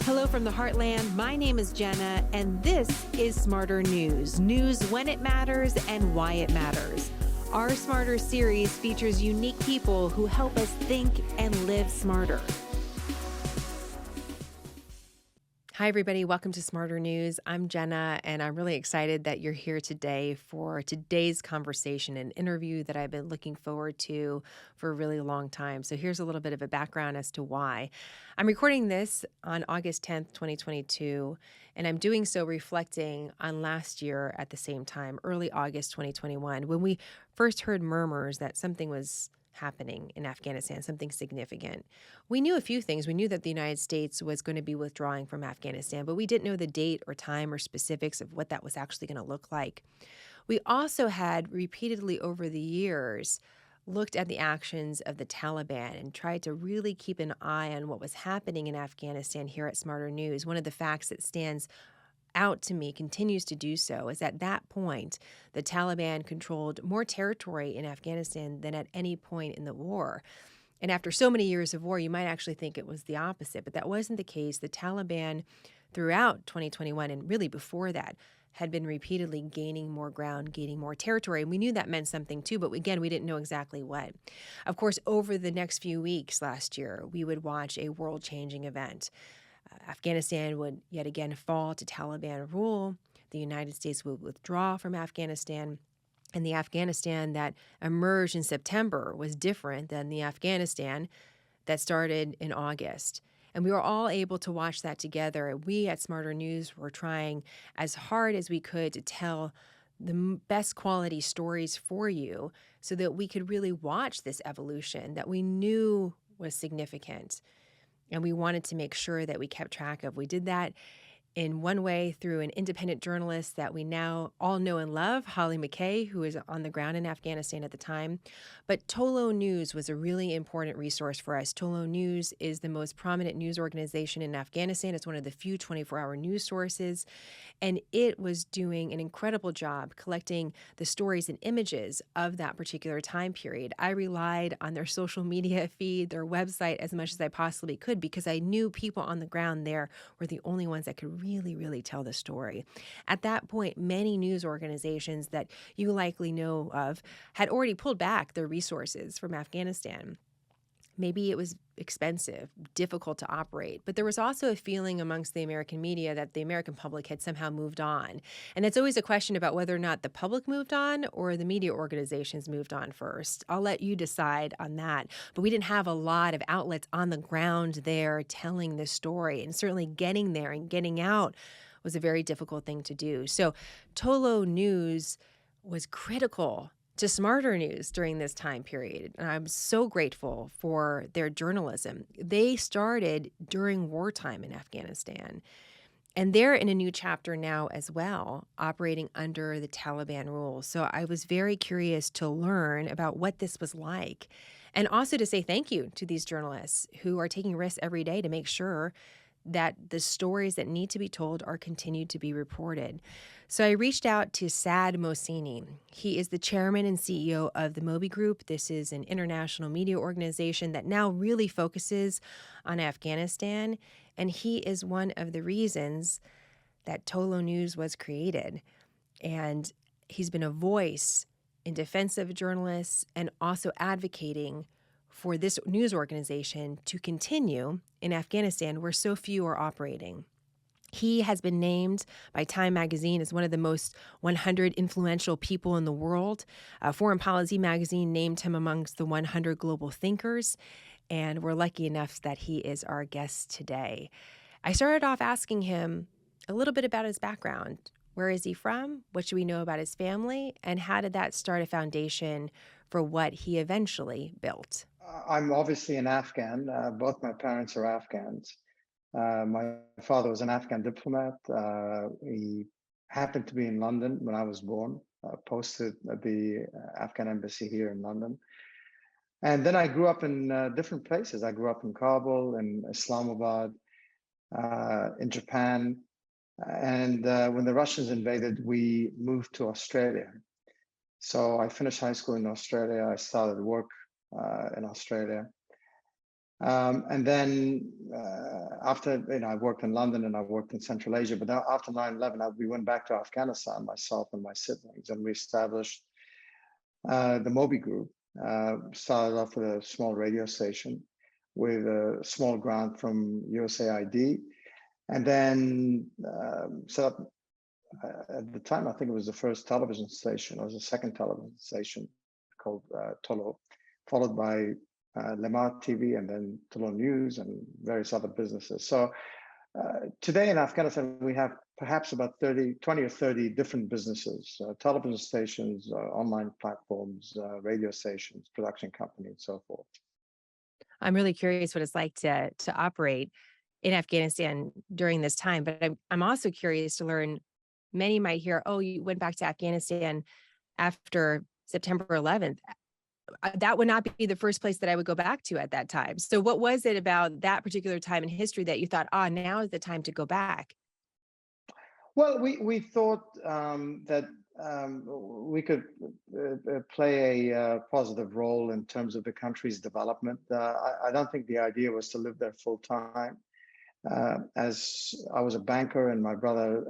Hello from the Heartland. My name is Jenna, and this is Smarter News. News when it matters and why it matters. Our Smarter series features unique people who help us think and live smarter. Hi, everybody. Welcome to Smarter News. I'm Jenna, and I'm really excited that you're here today for today's conversation, an interview that I've been looking forward to for a really long time. So here's a little bit of a background as to why. I'm recording this on August 10th, 2022, and I'm doing so reflecting on last year at the same time, early August 2021, when we first heard murmurs that something was happening in Afghanistan, something significant. We knew a few things. We knew that the United States was going to be withdrawing from Afghanistan, but we didn't know the date or time or specifics of what that was actually going to look like. We also had repeatedly over the years looked at the actions of the Taliban and tried to really keep an eye on what was happening in Afghanistan here at Smarter News. One of the facts that stands out to me, continues to do so, is at that point, the Taliban controlled more territory in Afghanistan than at any point in the war. And after so many years of war, you might actually think it was the opposite, but that wasn't the case. The Taliban, throughout 2021 and really before that, had been repeatedly gaining more ground, gaining more territory. And we knew that meant something too, but again, we didn't know exactly what. Of course, over the next few weeks last year, we would watch a world-changing event. Afghanistan would yet again fall to Taliban rule. The United States would withdraw from Afghanistan. And the Afghanistan that emerged in September was different than the Afghanistan that started in August. And we were all able to watch that together. We at Smarter News were trying as hard as we could to tell the best quality stories for you so that we could really watch this evolution that we knew was significant. And we wanted to make sure that we kept track of. We did that in one way through an independent journalist that we now all know and love, Holly McKay, who was on the ground in Afghanistan at the time. But TOLO News was a really important resource for us. TOLO News is the most prominent news organization in Afghanistan. It's one of the few 24-hour news sources. And it was doing an incredible job collecting the stories and images of that particular time period. I relied on their social media feed, their website as much as I possibly could because I knew people on the ground there were the only ones that could really tell the story. At that point, many news organizations that you likely know of had already pulled back their resources from Afghanistan. Maybe it was expensive, difficult to operate, but there was also a feeling amongst the American media that the American public had somehow moved on. And it's always a question about whether or not the public moved on or the media organizations moved on first. I'll let you decide on that. But we didn't have a lot of outlets on the ground there telling this story, and certainly getting there and getting out was a very difficult thing to do. So TOLO News was critical to Smarter News during this time period. And I'm so grateful for their journalism. They started during wartime in Afghanistan. And they're in a new chapter now as well, operating under the Taliban rules. So I was very curious to learn about what this was like, and also to say thank you to these journalists who are taking risks every day to make sure that the stories that need to be told are continued to be reported. So I reached out to Saad Mohseni. He is the chairman and CEO of the Moby Group. This is an international media organization that now really focuses on Afghanistan. And he is one of the reasons that TOLO News was created. And he's been a voice in defense of journalists and also advocating for this news organization to continue in Afghanistan where so few are operating. He has been named by Time magazine as one of the most 100 influential people in the world. Foreign Policy magazine named him amongst the 100 global thinkers, and we're lucky enough that he is our guest today. I started off asking him a little bit about his background. Where is he from? What should we know about his family? And how did that start a foundation for what he eventually built? I'm obviously an Afghan. Both my parents are Afghans. My father was an Afghan diplomat. He happened to be in London when I was born, posted at the Afghan embassy here in London. And then I grew up in different places. I grew up in Kabul, in Islamabad, in Japan. And when the Russians invaded, we moved to Australia. So I finished high school in Australia. I started work in Australia. And then after, I worked in London and I worked in Central Asia, but after 9/11, we went back to Afghanistan, myself and my siblings, and we established the Moby Group. Started off with a small radio station with a small grant from USAID, and then set up, at the time, I think it was the first television station, or the second television station, called TOLO, followed by Lemar TV, and then TOLO News, and various other businesses. So today in Afghanistan, we have perhaps about 20 or 30 different businesses, television stations, online platforms, radio stations, production companies, and so forth. I'm really curious what it's like to operate in Afghanistan during this time, but I'm also curious to learn. Many might hear, "Oh, you went back to Afghanistan after September 11th." That would not be the first place that I would go back to at that time. So what was it about that particular time in history that you thought, "Ah, now is the time to go back?" Well, we thought that we could play a positive role in terms of the country's development. I don't think the idea was to live there full time. As I was a banker and my brother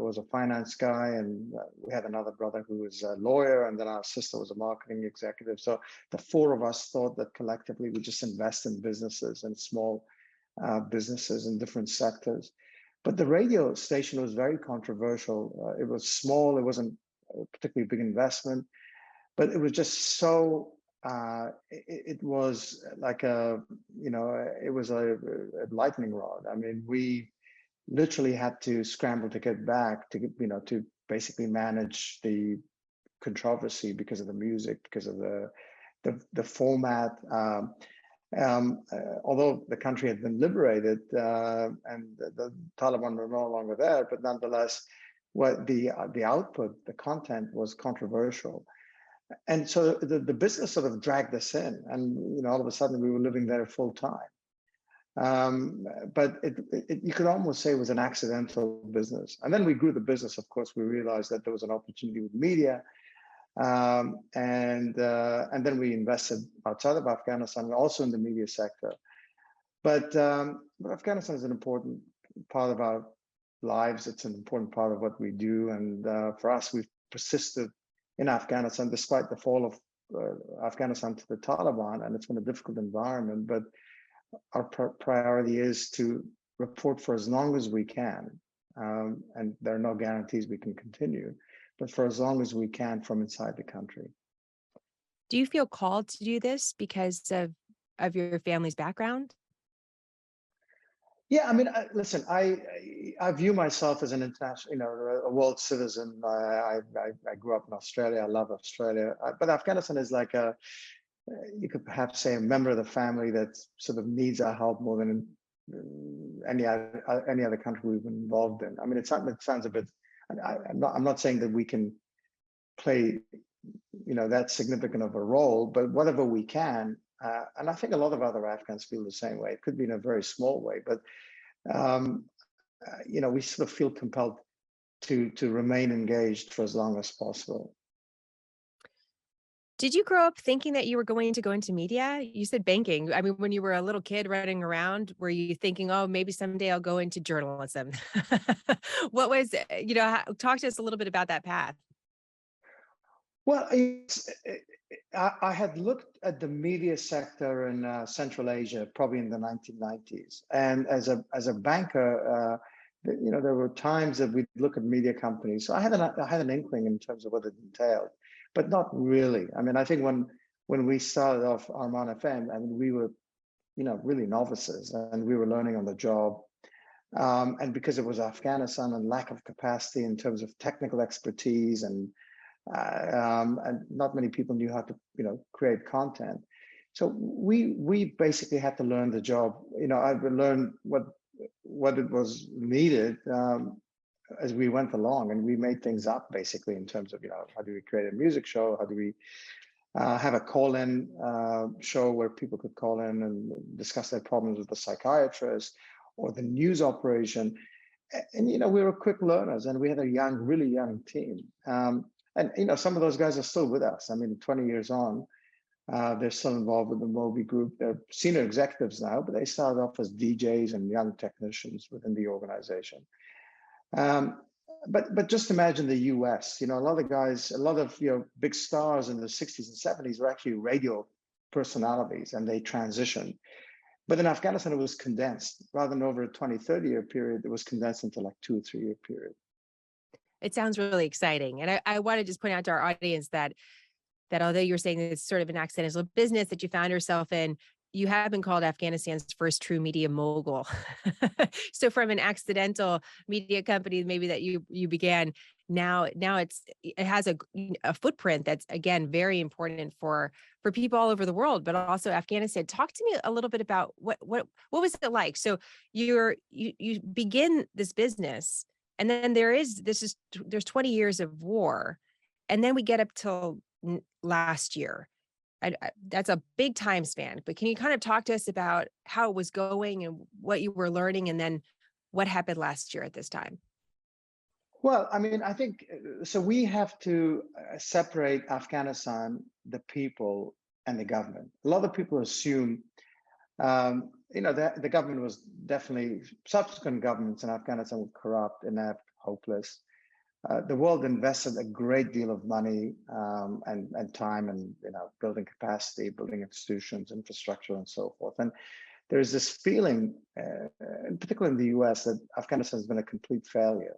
was a finance guy, and we had another brother who was a lawyer, and then our sister was a marketing executive. So the four of us thought that collectively we just invest in businesses and small businesses in different sectors. But the radio station was very controversial. It was small. It wasn't a particularly big investment, but it was just so. It was like it was a lightning rod. I mean, we literally had to scramble to get back to basically manage the controversy because of the music, because of the format. Although the country had been liberated and the Taliban were no longer there, but nonetheless, what the output, the content was controversial, and so the business sort of dragged us in, and all of a sudden we were living there full time. But you could almost say it was an accidental business, and then we grew the business. Of course, we realized that there was an opportunity with media. And then we invested outside of Afghanistan and also in the media sector. But Afghanistan is an important part of our lives. It's an important part of what we do. And for us, we've persisted in Afghanistan despite the fall of Afghanistan to the Taliban. And it's been a difficult environment. But our priority is to report for as long as we can. And there are no guarantees we can continue, but for as long as we can from inside the country. Do you feel called to do this because of your family's background? Yeah, I mean, listen, I view myself as an international, a world citizen. I grew up in Australia. I love Australia, but Afghanistan is like you could perhaps say, a member of the family that sort of needs our help more than any other country we've been involved in. I mean, it sounds a bit. I'm not saying that we can play, that significant of a role, but whatever we can, and I think a lot of other Afghans feel the same way. It could be in a very small way, but we sort of feel compelled to remain engaged for as long as possible. Did you grow up thinking that you were going to go into media? You said banking. I mean, when you were a little kid running around, were you thinking, "Oh, maybe someday I'll go into journalism"? What was, talk to us a little bit about that path. Well, I had looked at the media sector in Central Asia, probably in the 1990s, and as a banker, there were times that we'd look at media companies. So I had an inkling in terms of what it entailed, but not really. I mean, I think when we started off Arman FM, I mean, we were, really novices, and we were learning on the job. And because it was Afghanistan and lack of capacity in terms of technical expertise, and not many people knew how to, create content. So we basically had to learn the job. I learned what it was needed as we went along, and we made things up basically in terms of, how do we create a music show? How do we have a call-in show where people could call in and discuss their problems with the psychiatrist, or the news operation? And we were quick learners, and we had a really young team. And some of those guys are still with us. I mean, 20 years on, They're still involved with the Moby Group. They're senior executives now, but they started off as DJs and young technicians within the organization. Um, but just imagine the U.S. A lot of guys, a lot of big stars in the '60s and '70s were actually radio personalities, and they transitioned. But in Afghanistan, it was condensed. Rather than over a 20, 30-year period, it was condensed into like 2 or 3 year period. It sounds really exciting. And I want to just point out to our audience that although you're saying it's sort of an accidental business that you found yourself in, you have been called Afghanistan's first true media mogul. So from an accidental media company, maybe that you began, now it has a footprint that's again very important for people all over the world, but also Afghanistan. Talk to me a little bit about what was it like? So you begin this business, and then there's 20 years of war, and then we get up till last year. That's a big time span, but can you kind of talk to us about how it was going and what you were learning, and then what happened last year at this time? Well, I mean, I think so. We have to separate Afghanistan, the people, and the government. A lot of people assume, the government was definitely, subsequent governments in Afghanistan were corrupt, inept, hopeless. The world invested a great deal of money and time and building capacity, building institutions, infrastructure, and so forth. And there's this feeling, in particular in the U.S., that Afghanistan has been a complete failure.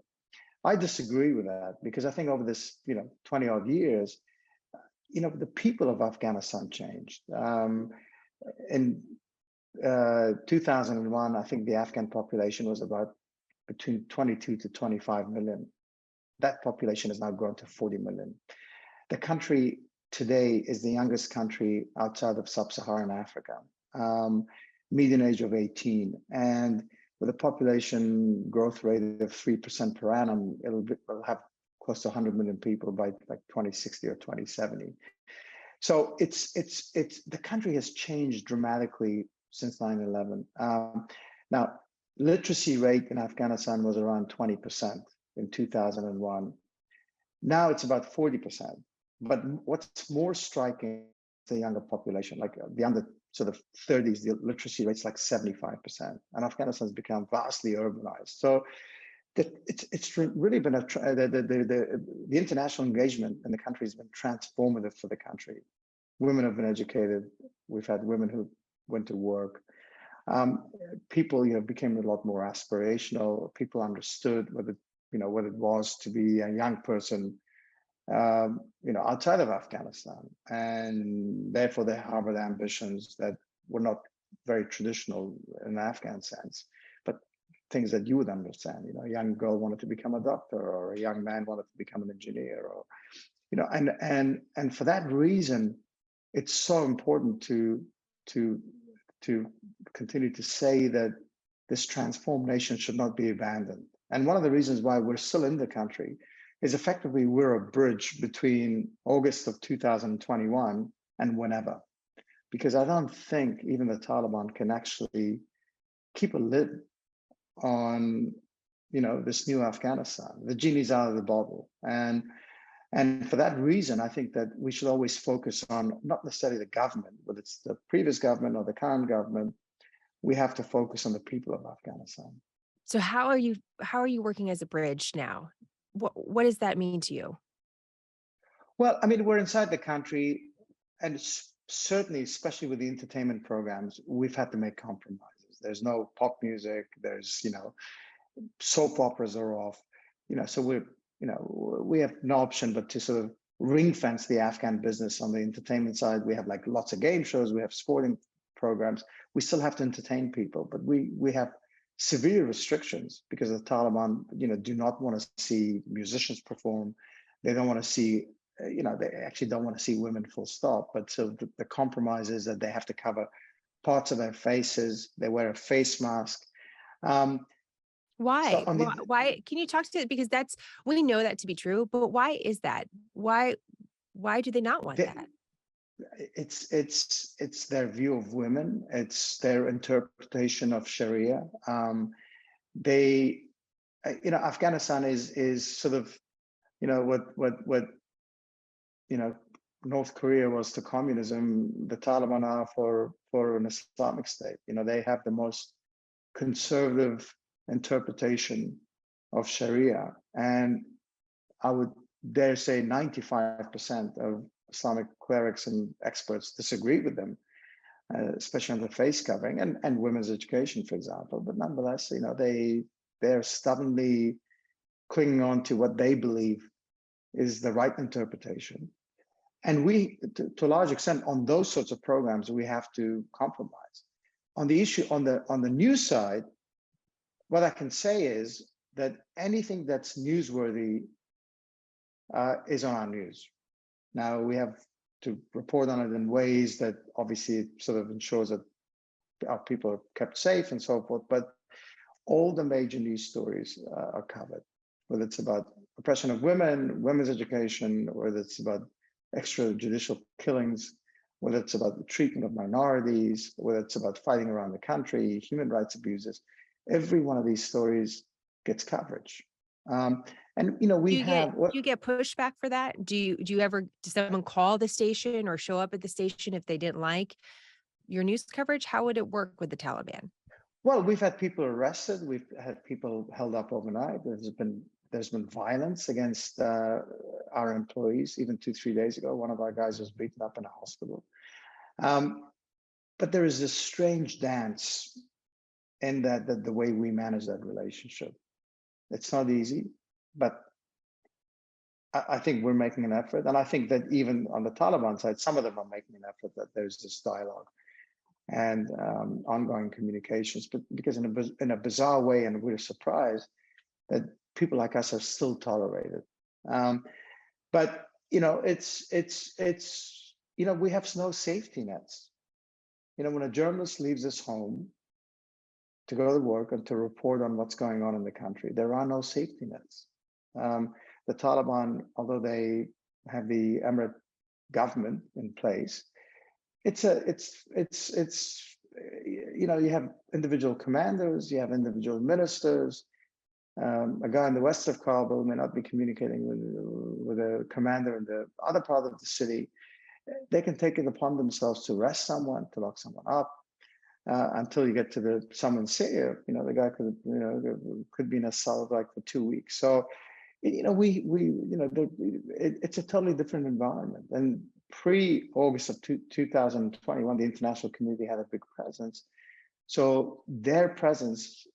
I disagree with that, because I think over this 20 odd years, the people of Afghanistan changed. In 2001, I think the Afghan population was about between 22 to 25 million. That population has now grown to 40 million. The country today is the youngest country outside of sub-Saharan Africa, median age of 18. And with a population growth rate of 3% per annum, it'll have close to 100 million people by like 2060 or 2070. So the country has changed dramatically since 9/11. Now, literacy rate in Afghanistan was around 20% in 2001. Now it's about 40%. But what's more striking is the younger population, like the under sort of 30s, the literacy rate's like 75%. And Afghanistan's become vastly urbanized. So it's really been the international engagement in the country has been transformative for the country. Women have been educated. We've had women who went to work. People, became a lot more aspirational. People understood what it was to be a young person, outside of Afghanistan, and therefore they harbored ambitions that were not very traditional in the Afghan sense, but things that you would understand. A young girl wanted to become a doctor, or a young man wanted to become an engineer, or and for that reason, it's so important to continue to say that this transformed nation should not be abandoned. And one of the reasons why we're still in the country is effectively we're a bridge between August of 2021 and whenever. Because I don't think even the Taliban can actually keep a lid on, this new Afghanistan. The genie's out of the bottle. And for that reason, I think that we should always focus on not necessarily the government, whether it's the previous government or the current government. We have to focus on the people of Afghanistan. So how are you working as a bridge now? What does that mean to you? Well, I mean, we're inside the country, and certainly, especially with the entertainment programs, we've had to make compromises. There's no pop music. There's, soap operas are off. So we have no option but to sort of ring fence the Afghan business on the entertainment side. We have like lots of game shows. We have sporting programs. We still have to entertain people, but we have severe restrictions because the Taliban, do not want to see musicians perform. They don't want to see, they actually don't want to see women full stop. But so the compromise is that they have to cover parts of their faces. They wear a face mask. Why? Why? Can you talk to it? Because we know that to be true, but why is that? Why do they not want that? It's their view of women. It's their interpretation of Sharia. Afghanistan is sort of, what North Korea was to communism, the Taliban are for an Islamic state. They have the most conservative interpretation of Sharia, and I would dare say 95% of Islamic clerics and experts disagree with them, especially on the face covering and women's education, for example. But nonetheless, they're stubbornly clinging on to what they believe is the right interpretation. And we, to a large extent, on those sorts of programs, we have to compromise. On the issue, on the news side, what I can say is that anything that's newsworthy is on our news. Now, we have to report on it in ways that obviously sort of ensures that our people are kept safe and so forth, but all the major news stories are covered, whether it's about oppression of women, women's education, whether it's about extrajudicial killings, whether it's about the treatment of minorities, whether it's about fighting around the country, human rights abuses. Every one of these stories gets coverage. And we have do you get pushback for that? Does someone call the station or show up at the station if they didn't like your news coverage? How would it work with the Taliban? Well, we've had people arrested. We've had people held up overnight. There's been violence against our employees. Even 2-3 days ago, one of our guys was beaten up in a hospital. But there is this strange dance in that the way we manage that relationship. It's not easy, but I think we're making an effort. And I think that even on the Taliban side, some of them are making an effort, that there's this dialogue and ongoing communications. But because in a bizarre way, and we're surprised that people like us are still tolerated. But it's we have no safety nets. When a journalist leaves his home to go to work and to report on what's going on in the country, there are no safety nets. The Taliban, although they have the emirate government in place, you have individual commanders, you have individual ministers. A guy in the west of Kabul may not be communicating with a commander in the other part of the city. They can take it upon themselves to arrest someone, to lock someone up, until you get to someone Syria. The guy could be in a cell like for 2 weeks. So, it's a totally different environment. And pre-August of 2021, the international community had a big presence. So their presence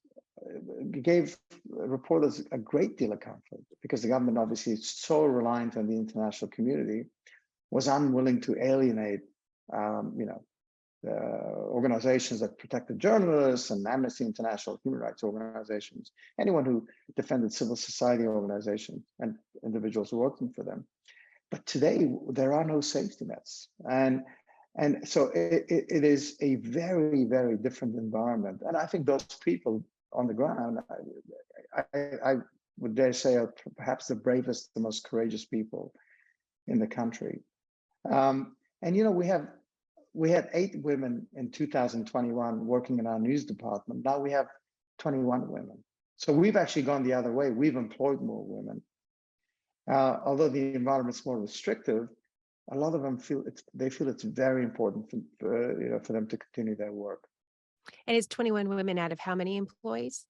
gave reporters a great deal of comfort, because the government obviously is so reliant on the international community, was unwilling to alienate, organizations that protected journalists and Amnesty International, human rights organizations, anyone who defended civil society organizations and individuals working for them. But today, there are no safety nets. And so it is a very, very different environment. And I think those people on the ground, I would dare say, are perhaps the bravest, the most courageous people in the country. We had 8 women in 2021 working in our news department. Now we have 21 women. So we've actually gone the other way. We've employed more women. Although the environment's more restrictive, a lot of them feel it's very important for them to continue their work. And it's 21 women out of how many employees?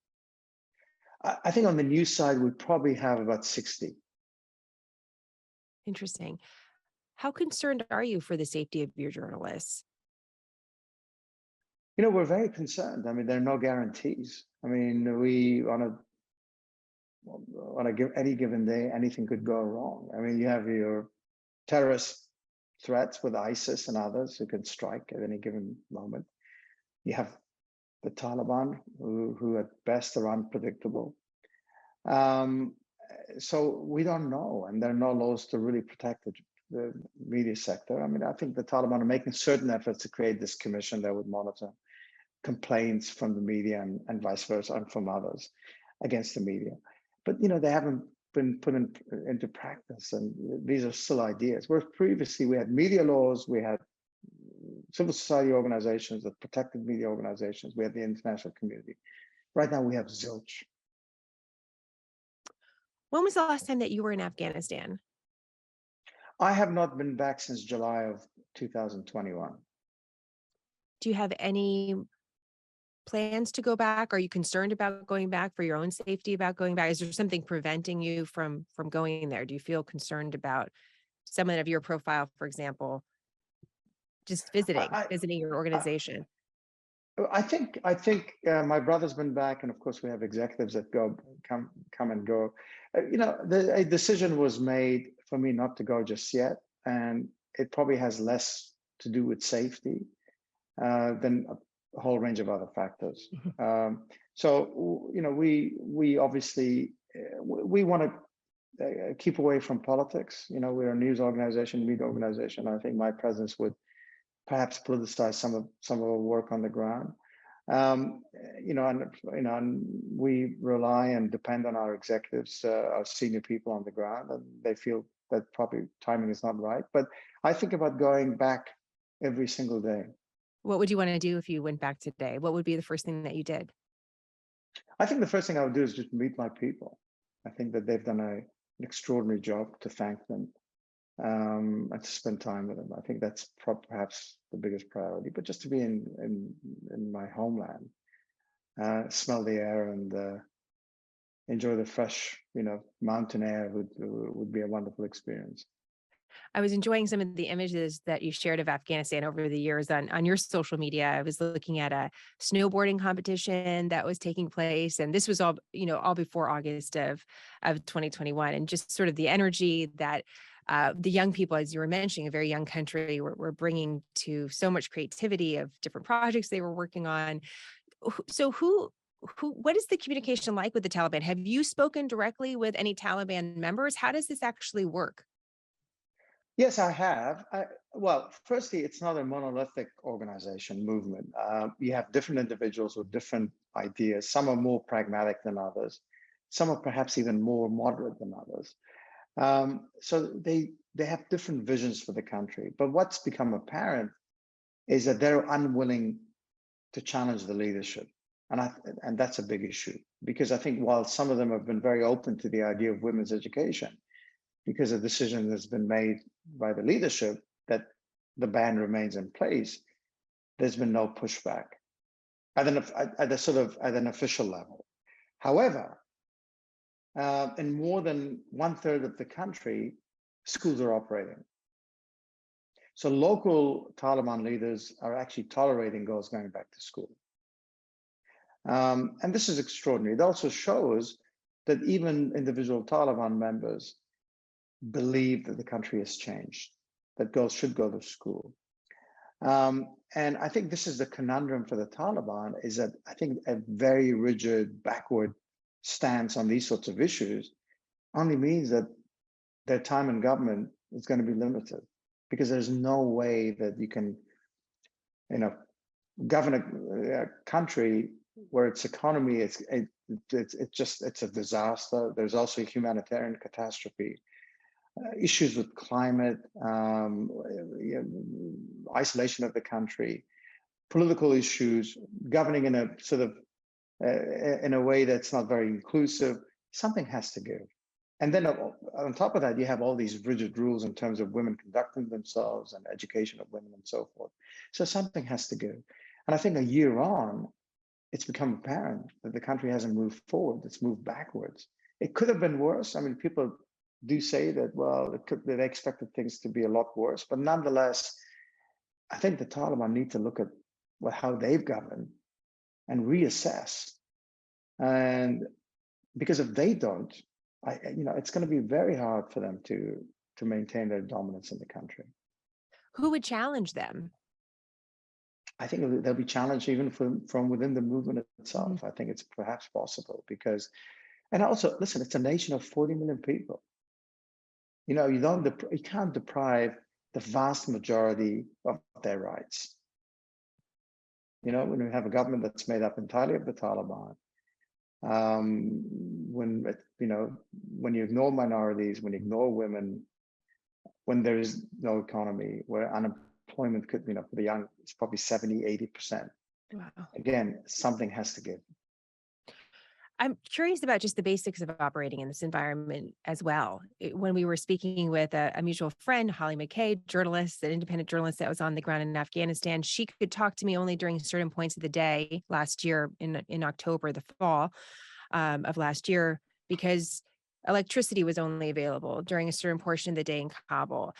I think on the news side, we probably have about 60. Interesting. How concerned are you for the safety of your journalists? We're very concerned. I mean, there are no guarantees. I mean, we on any given day, anything could go wrong. I mean, you have your terrorist threats with ISIS and others who can strike at any given moment. You have the Taliban, who at best are unpredictable. So we don't know, and there are no laws to really protect the media sector. I mean, I think the Taliban are making certain efforts to create this commission that would monitor complaints from the media and vice versa, and from others against the media. But they haven't been put into practice, and these are still ideas. Whereas previously we had media laws, we had civil society organizations that protected media organizations, we had the international community. Right now we have zilch. When was the last time that you were in Afghanistan? I have not been back since July of 2021. Do you have any plans to go back? Are you concerned about going back for your own safety about going back? Is there something preventing you from going there? Do you feel concerned about someone of your profile, for example, just I, visiting your I, organization? I think my brother's been back, and of course we have executives that come and go. A decision was made for me not to go just yet, and it probably has less to do with safety than a whole range of other factors. Mhm. We obviously we want to keep away from politics. We're a news organization, media organization. I think my presence would perhaps politicize some of our work on the ground. Um, and we rely and depend on our executives, our senior people on the ground, and they feel that probably timing is not right. But I think about going back every single day. What would you wanna do if you went back today? What would be the first thing that you did? I think the first thing I would do is just meet my people. I think that they've done an extraordinary job, to thank them, and to spend time with them. I think that's perhaps the biggest priority. But just to be in my homeland, smell the air, and enjoy the fresh, mountain air would be a wonderful experience. I was enjoying some of the images that you shared of Afghanistan over the years on your social media. I was looking at a snowboarding competition that was taking place, and this was all, all before August of 2021, and just sort of the energy that the young people, as you were mentioning, a very young country, were bringing to so much creativity of different projects they were working on. So what is the communication like with the Taliban? Have you spoken directly with any Taliban members? How does this actually work? Yes, I have. Well, firstly, it's not a monolithic organization movement. You have different individuals with different ideas. Some are more pragmatic than others. Some are perhaps even more moderate than others. So they have different visions for the country. But what's become apparent is that they're unwilling to challenge the leadership, and and that's a big issue, because I think while some of them have been very open to the idea of women's education, because a decision has been made by the leadership that the ban remains in place, there's been no pushback at an official level. However, in more than one third of the country, schools are operating. So local Taliban leaders are actually tolerating girls going back to school. And this is extraordinary. It also shows that even individual Taliban members believe that the country has changed, that girls should go to school. And I think this is the conundrum for the Taliban, is that I think a very rigid, backward stance on these sorts of issues only means that their time in government is going to be limited, because there's no way that you can, you know, govern a country where its economy it's a disaster. There's also a humanitarian catastrophe, issues with climate, isolation of the country, political issues, governing in a sort of in a way that's not very inclusive. Something has to give. And then on top of that, you have all these rigid rules in terms of women conducting themselves and education of women and so forth. So something has to give. And I think a year on, it's become apparent that the country hasn't moved forward, it's moved backwards. It could have been worse. I mean, people do say that, well, they expected things to be a lot worse, but nonetheless, I think the Taliban need to look at how they've governed and reassess. And because if they don't, it's going to be very hard for them to maintain their dominance in the country. Who would challenge them? I think they'll be challenged even from within the movement Mhm. itself. I think it's perhaps possible because, and also, listen, it's a nation of 40 million people. You can't deprive the vast majority of their rights. When we have a government that's made up entirely of the Taliban, when you ignore minorities, when you ignore women, when there is no economy, where unemployment could, for the young, it's probably 70, 80%. Wow. Again, something has to give. I'm curious about just the basics of operating in this environment as well. When we were speaking with a mutual friend, Holly McKay, journalist, an independent journalist that was on the ground in Afghanistan, she could talk to me only during certain points of the day last year in October, the fall of last year, because electricity was only available during a certain portion of the day in Kabul.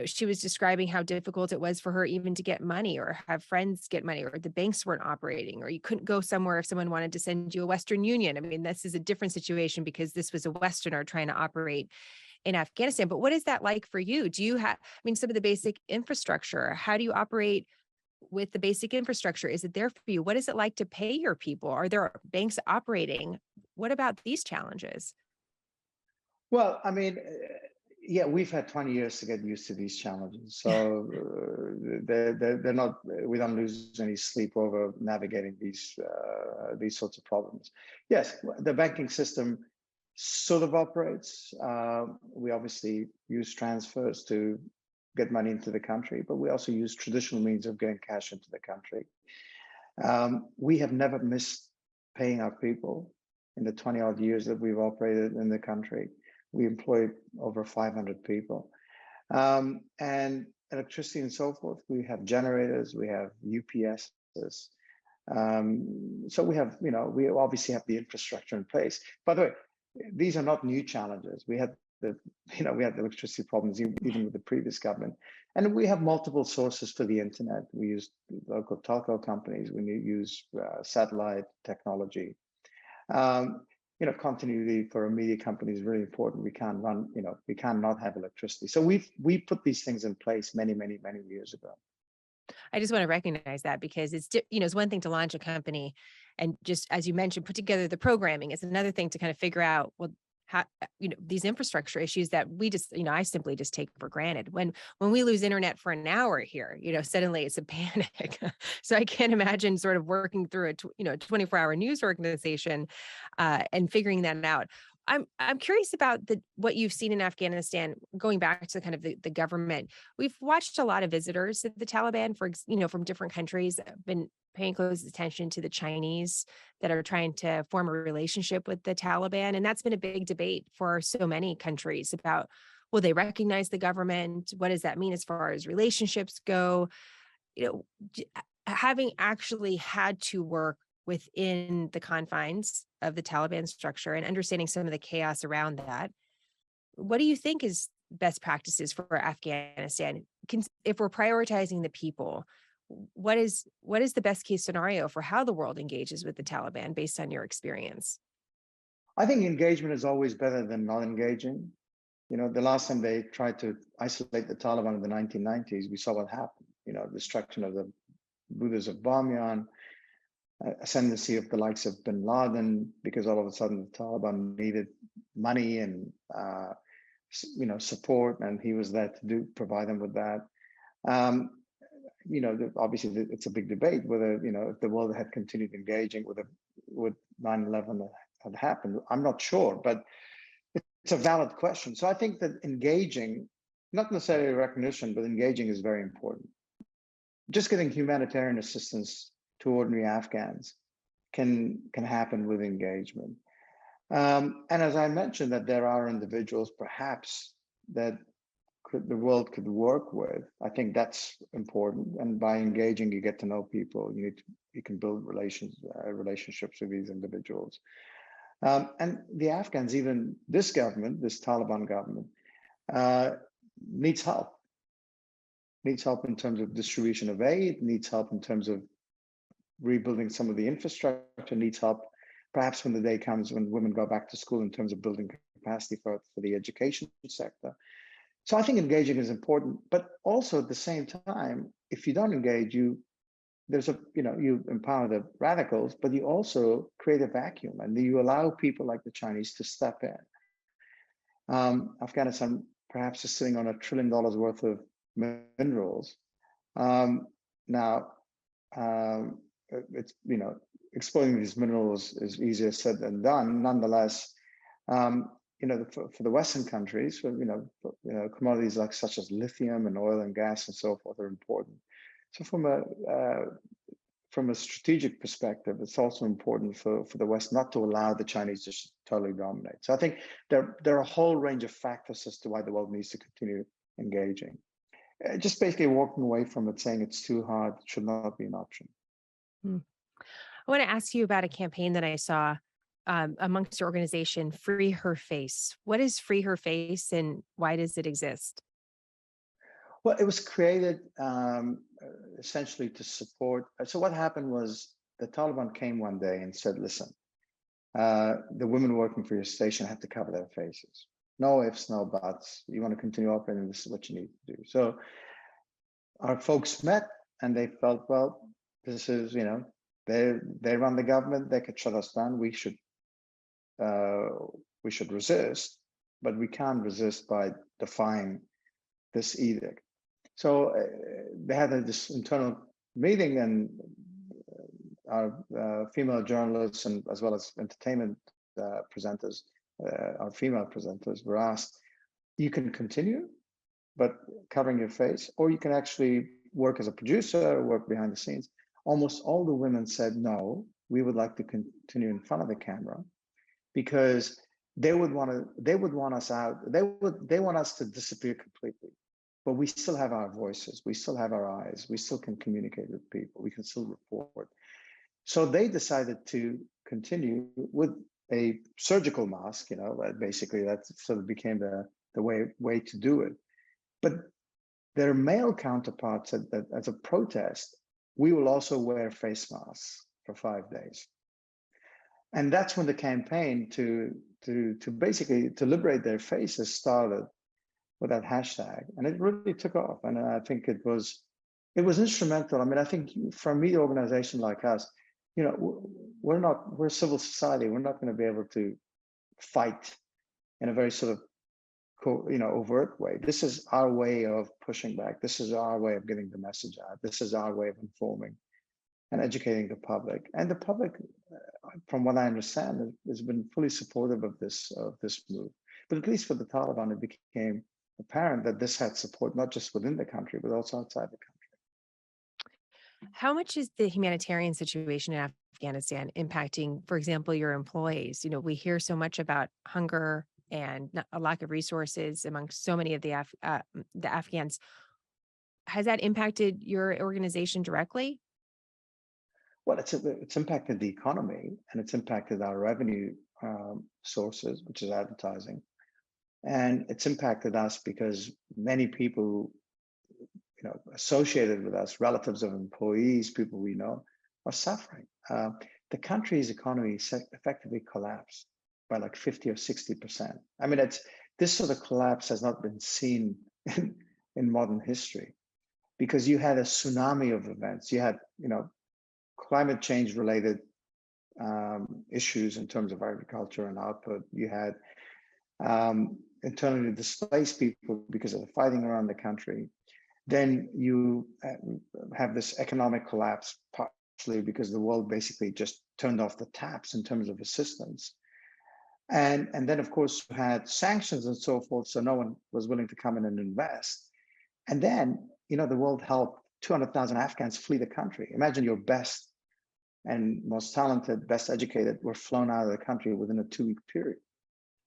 She was describing how difficult it was for her even to get money or have friends get money, or the banks weren't operating, or you couldn't go somewhere if someone wanted to send you a Western Union. I mean, this is a different situation because this was a Westerner trying to operate in Afghanistan. But what is that like for you? Do you have, I mean, some of the basic infrastructure? How do you operate with the basic infrastructure? Is it there for you? What is it like to pay your people? Are there banks operating? What about these challenges? Well, I mean, yeah, we've had 20 years to get used to these challenges. So they're not, we don't lose any sleep over navigating these sorts of problems. Yes, the banking system sort of operates. We obviously use transfers to get money into the country, but we also use traditional means of getting cash into the country. We have never missed paying our people in the 20 odd years that we've operated in the country. We employ over 500 people. And electricity and so forth, we have generators, we have UPSs. So we have, we obviously have the infrastructure in place. By the way, these are not new challenges. We had we had electricity problems even with the previous government. And we have multiple sources for the internet. We use local telco companies. We use satellite technology. Continuity for a media company is really important. We can't run, we cannot have electricity. So we put these things in place many, many, many years ago. I just want to recognize that because it's one thing to launch a company and just as you mentioned, put together the programming. It's another thing to kind of figure out, well, how, these infrastructure issues that we just, I simply just take for granted. When we lose internet for an hour here, suddenly it's a panic. So I can't imagine sort of working through a 24-hour news organization and figuring that out. I'm curious about what you've seen in Afghanistan, going back to kind of the government. We've watched a lot of visitors of the Taliban from different countries. I've been paying close attention to the Chinese that are trying to form a relationship with the Taliban. And that's been a big debate for so many countries about, will they recognize the government? What does that mean as far as relationships go? Having actually had to work within the confines of the Taliban structure and understanding some of the chaos around that, what do you think is best practices for Afghanistan? If we're prioritizing the people, what is the best case scenario for how the world engages with the Taliban based on your experience? I think engagement is always better than not engaging. The last time they tried to isolate the Taliban in the 1990s, we saw what happened. Destruction of the Buddhas of Bamyan, ascendancy of the likes of bin Laden, because all of a sudden the Taliban needed money and support, and he was there to provide them with that. Obviously it's a big debate whether if the world had continued engaging would 9/11 had happened. I'm not sure, but it's a valid question. So I think that engaging, not necessarily recognition, but engaging is very important. Just getting humanitarian assistance to ordinary Afghans can happen with engagement. And as I mentioned, that there are individuals perhaps that the world could work with. I think that's important. And by engaging, you get to know people. You can build relationships with these individuals. And the Afghans, even this government, this Taliban government, needs help. Needs help in terms of distribution of aid, needs help in terms of rebuilding some of the infrastructure, needs help perhaps when the day comes when women go back to school in terms of building capacity for the education sector. So I think engaging is important, but also at the same time, if you don't engage, you empower the radicals, but you also create a vacuum and you allow people like the Chinese to step in. Afghanistan perhaps is sitting on $1 trillion worth of minerals. Now, it's exploiting these minerals is easier said than done. Nonetheless, for the Western countries, commodities such as lithium and oil and gas and so forth are important. So from from a strategic perspective, it's also important for the West not to allow the Chinese to totally dominate. So I think there are a whole range of factors as to why the world needs to continue engaging. Just basically walking away from it, saying it's too hard, should not be an option. Hmm. I want to ask you about a campaign that I saw amongst your organization, Free Her Face. What is Free Her Face and why does it exist? Well, it was created essentially to support. So what happened was the Taliban came one day and said, "Listen, the women working for your station have to cover their faces. No ifs, no buts. You want to continue operating, this is what you need to do." So our folks met and they felt, well, this is, they run the government, they could shut us down. Uh, we should resist, but we can't resist by defying this edict. So they had this internal meeting, and our female journalists and as well as entertainment presenters, our female presenters were asked, you can continue, but covering your face, or you can actually work as a producer, work behind the scenes. Almost all the women said, no, we would like to continue in front of the camera because they would want us out. They want us to disappear completely. But we still have our voices, we still have our eyes, we still can communicate with people, we can still report. So they decided to continue with a surgical mask, basically that sort of became the way to do it. But their male counterparts said that as a protest, we will also wear face masks for 5 days. And that's when the campaign to basically to liberate their faces started with that hashtag, and it really took off. And I think it was instrumental. I mean, I think for a media organization like us, we're civil society. We're not going to be able to fight in a very sort of overt way. This is our way of pushing back. This is our way of getting the message out. This is our way of informing and educating the public. And the public, from what I understand, has been fully supportive of this move. But at least for the Taliban, it became apparent that this had support not just within the country, but also outside the country. How much is the humanitarian situation in Afghanistan impacting, for example, your employees? We hear so much about hunger and a lack of resources among so many of the Afghans. Has that impacted your organization directly? Well, it's impacted the economy, and it's impacted our revenue sources, which is advertising, and it's impacted us because many people associated with us, relatives of employees, people we know, are suffering. The country's economy effectively collapsed by like 50 or 60%. I mean, this sort of collapse has not been seen in modern history because you had a tsunami of events. You had, climate change related issues in terms of agriculture and output. You had internally displaced people because of the fighting around the country. Then you have this economic collapse, partially because the world basically just turned off the taps in terms of assistance. And then, of course, you had sanctions and so forth, so no one was willing to come in and invest. And then, the world helped 200,000 Afghans flee the country. Imagine your best and most talented, best educated were flown out of the country within a 2-week period.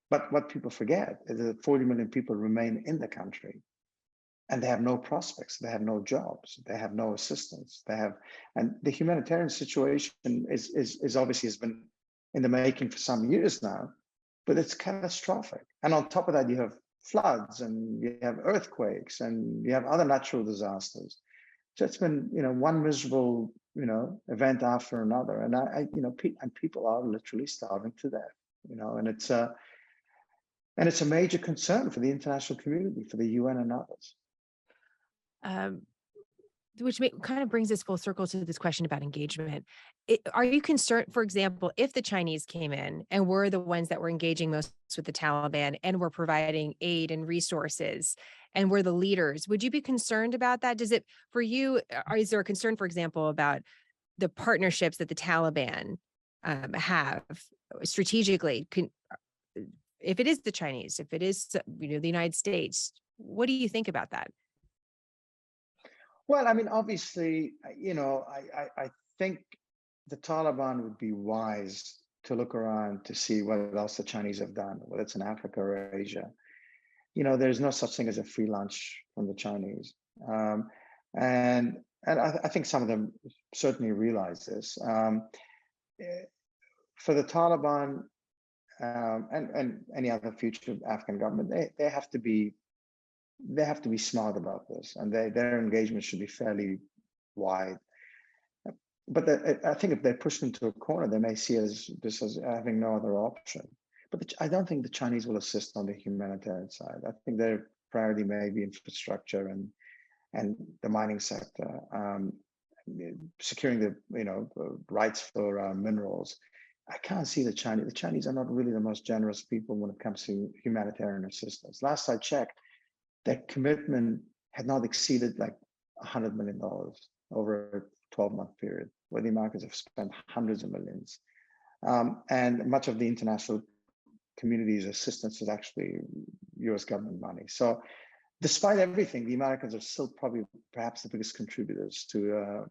But what people forget is that 40 million people remain in the country. And they have no prospects, they have no jobs, they have no assistance, and the humanitarian situation is obviously has been in the making for some years now, but it's catastrophic. And on top of that, you have floods and you have earthquakes and you have other natural disasters. So it's been, one miserable, event after another. And and people are literally starving to death, and it's a major concern for the international community, for the UN and others. Um, which kind of brings us full circle to this question about engagement. Are you concerned, for example, if the Chinese came in and were the ones that were engaging most with the Taliban and were providing aid and resources and were the leaders, would you be concerned about that? Does it, for you, is there a concern, for example, about the partnerships that the Taliban have strategically? If it is the Chinese, if it is, the United States, what do you think about that? Well, I mean, obviously, I think the Taliban would be wise to look around to see what else the Chinese have done, whether it's in Africa or Asia. There's no such thing as a free lunch from the Chinese. Um, and I think some of them certainly realize this. Eh, for the Taliban and any other future Afghan government, they have to be smart about this, and their engagement should be fairly wide. But I think if they're pushed into a corner, they may see this as having no other option. But I don't think the Chinese will assist on the humanitarian side. I think their priority may be infrastructure and the mining sector, securing the rights for minerals. I can't see the Chinese. The Chinese are not really the most generous people when it comes to humanitarian assistance. Last I checked, their commitment had not exceeded like $100 million over a 12-month period, where the Americans have spent hundreds of millions. And much of the international community's assistance is actually US government money. So despite everything, the Americans are still probably perhaps the biggest contributors to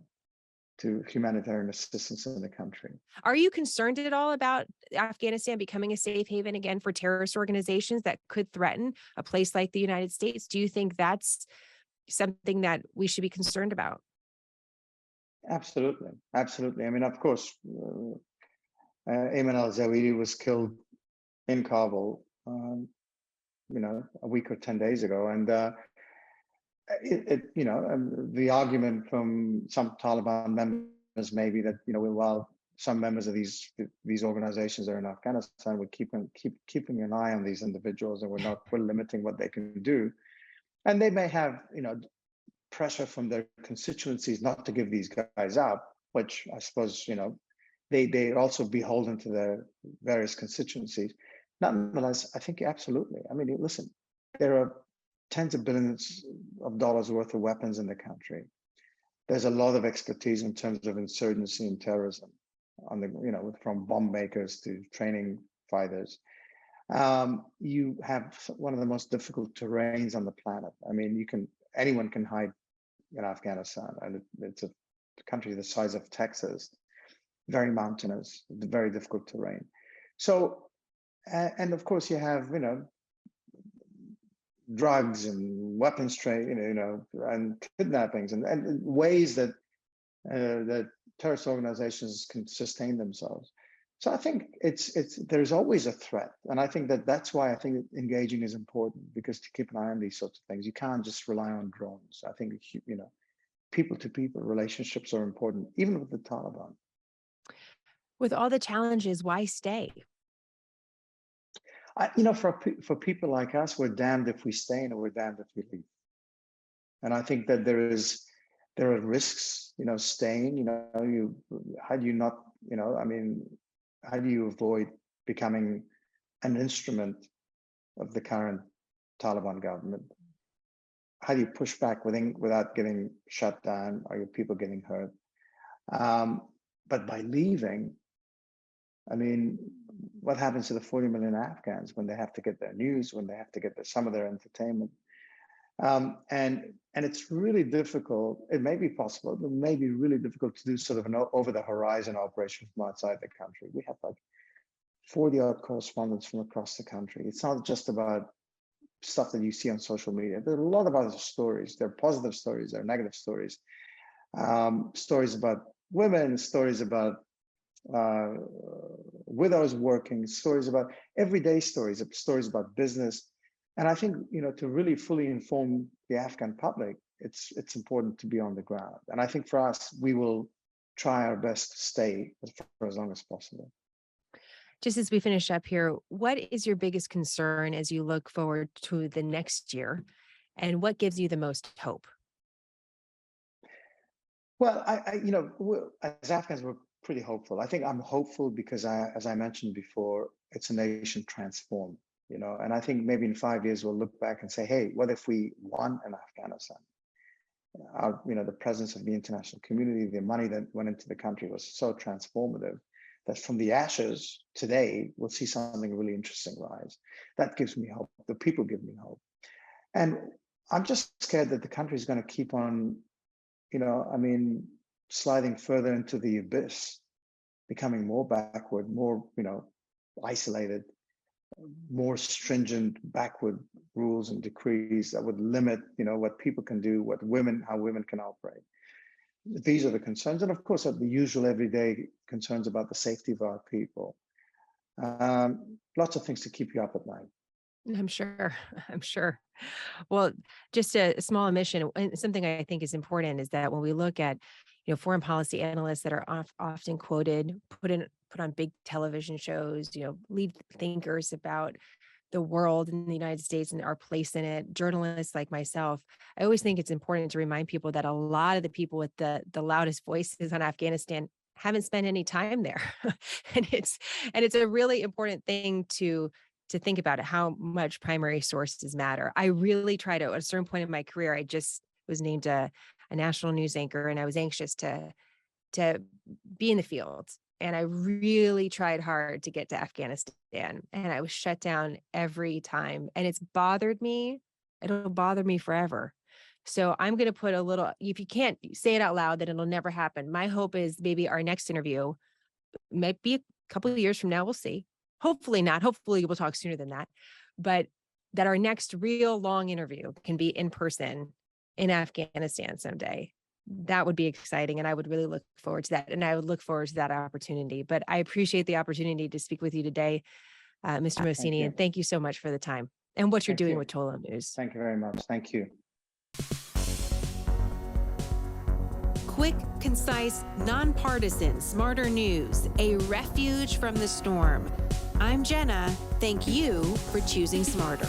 humanitarian assistance in the country. Are you concerned at all about Afghanistan becoming a safe haven again for terrorist organizations that could threaten a place like the United States? Do you think that's something that we should be concerned about? Absolutely, absolutely. I mean, of course, Ayman al-Zawahiri was killed in Kabul, a week or 10 days ago, and the argument from some Taliban members may be that while some members of these organizations are in Afghanistan, we're keeping an eye on these individuals, and we're limiting what they can do, and they may have pressure from their constituencies not to give these guys up, which I suppose they're also beholden to their various constituencies. Nonetheless, I think absolutely. I mean, listen, there are tens of billions of dollars worth of weapons in the country. There's a lot of expertise in terms of insurgency and terrorism, from bomb makers to training fighters. You have one of the most difficult terrains on the planet. I mean, anyone can hide in Afghanistan, and it's a country the size of Texas, very mountainous, very difficult terrain. So, and of course, you have drugs and weapons trade, and kidnappings, and ways that that terrorist organizations can sustain themselves. So I think there's always a threat, and I think that's why I think engaging is important, because to keep an eye on these sorts of things, you can't just rely on drones. I think people to people relationships are important, even with the Taliban. With all the challenges, why stay? For people like us, we're damned if we stay and we're damned if we leave. And I think that there are risks, staying. How do you not, I mean, how do you avoid becoming an instrument of the current Taliban government? How do you push back without getting shut down or your people getting hurt? But by leaving, I mean, what happens to the 40 million Afghans when they have to get their news, when they have to get some of their entertainment? And it's really difficult. It may be possible, but it may be really difficult to do sort of an over-the-horizon operation from outside the country. We have like 40-odd correspondents from across the country. It's not just about stuff that you see on social media. There's a lot of other stories. There are positive stories, there are negative stories. Stories about women, stories about widows working, stories about everyday stories about business. And I think, to really fully inform the Afghan public, it's important to be on the ground. And I think for us, we will try our best to stay for as long as possible. Just as we finish up here, what is your biggest concern as you look forward to the next year? And what gives you the most hope? Well, as Afghans, we're pretty hopeful. I think I'm hopeful because as I mentioned before, it's a nation transformed, and I think maybe in 5 years, we'll look back and say, hey, what if we won in Afghanistan? The presence of the international community, the money that went into the country was so transformative that from the ashes today, we'll see something really interesting rise. That gives me hope. The people give me hope. And I'm just scared that the country is going to keep on, I mean, sliding further into the abyss, becoming more backward, more, isolated, more stringent backward rules and decrees that would limit, what people can do, how women can operate. These are the concerns. And of course, the usual everyday concerns about the safety of our people. Lots of things to keep you up at night. I'm sure. I'm sure. Well, just a small omission, and something I think is important is that when we look at, foreign policy analysts that are often quoted, put on big television shows, lead thinkers about the world in the United States and our place in it, journalists like myself, I always think it's important to remind people that a lot of the people with the loudest voices on Afghanistan haven't spent any time there. and it's a really important thing to think about it, how much primary sources matter. I really try to, at a certain point in my career, I just was named a national news anchor, and I was anxious to be in the field. And I really tried hard to get to Afghanistan, and I was shut down every time. And it's bothered me. It'll bother me forever. So I'm going to put a little, if you can't say it out loud, then it'll never happen. My hope is maybe our next interview might be a couple of years from now. We'll see. Hopefully not. Hopefully we'll talk sooner than that. But that our next real long interview can be in person in Afghanistan someday. That would be exciting. And I would really look forward to that. And I would look forward to that opportunity. But I appreciate the opportunity to speak with you today, Mr. Thank Mohseni. you. And thank you so much for the time and what you're Thank doing you. with TOLO News. Thank you very much. Thank you. Quick, concise, nonpartisan, smarter news, a refuge from the storm. I'm Jenna. Thank you for choosing smarter.